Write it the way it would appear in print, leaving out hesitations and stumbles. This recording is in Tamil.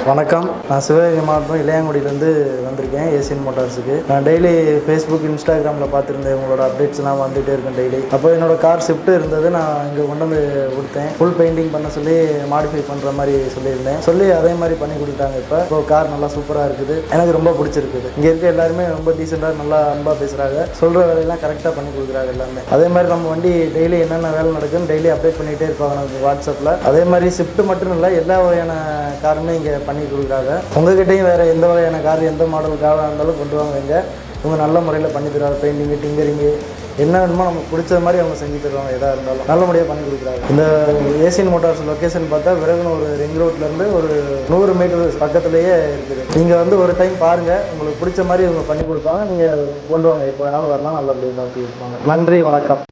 வணக்கம், நான் சிவகங்கை மாவட்டம் இளையாங்குடியிலேருந்து வந்திருக்கேன் ஏசியன் மோட்டார்ஸுக்கு. நான் டெய்லி ஃபேஸ்புக், இன்ஸ்டாகிராமில் பார்த்துருந்தேன் உங்களோட அப்டேட்ஸ்லாம் வந்துகிட்டே இருக்கேன் டெய்லி. அப்போ என்னோட கார் ஷிஃப்ட்டு இருந்தது, நான் இங்கே கொண்டு வந்து கொடுத்தேன். ஃபுல் பெயிண்டிங் பண்ண சொல்லி மாடிஃபை பண்ணுற மாதிரி சொல்லி அதே மாதிரி பண்ணி கொடுத்தாங்க. இப்போ கார் நல்லா சூப்பராக இருக்குது, எனக்கு ரொம்ப பிடிச்சிருக்குது. இங்கே இருக்க எல்லாருமே ரொம்ப டீசெண்டாக நல்லா அன்பாக பேசுகிறாங்க, சொல்கிற வேலையெல்லாம் கரெக்டாக பண்ணி கொடுக்குறாங்க எல்லாமே. அதே மாதிரி நம்ம வண்டி டெய்லி என்னென்ன வேலை நடக்குன்னு டெய்லி அப்டேட் பண்ணிகிட்டே இருப்பாங்க நமக்கு வாட்ஸ்அப்பில். அதே மாதிரி ஷிஃப்ட்டு மட்டும் இல்லை, எல்லா வகையான காருமே இங்கே பண்ணி கொடுக்குறாங்க. உங்ககிட்டையும் வேறு எந்த வகையான கார், எந்த மாடல் காராக இருந்தாலும் கொண்டு வாங்க. இவங்க நல்ல முறையில் பண்ணி தருவாங்க. பெயிண்டிங்கு, டிங்கரிங்கு, என்ன வேணுமோ நமக்கு பிடிச்ச மாதிரி அவங்க செஞ்சு தருவாங்க. எதாக இருந்தாலும் நல்லபடியாக பண்ணி கொடுக்குறாங்க. இந்த ஏசியன் மோட்டார்ஸ் லொக்கேஷன் பார்த்தா விரகனூர் ரிங் ரோட்லேருந்து ஒரு 100 மீட்டர் பக்கத்துலேயே இருக்குது. நீங்கள் வந்து ஒரு டைம் பாருங்கள், உங்களுக்கு பிடிச்ச மாதிரி இவங்க பண்ணி கொடுப்பாங்க. நீங்கள் கொண்டு வாங்க, எப்போ வேணாலும் வரலாம், நல்லபடியாக தான் இருப்பாங்க. நன்றி, வணக்கம்.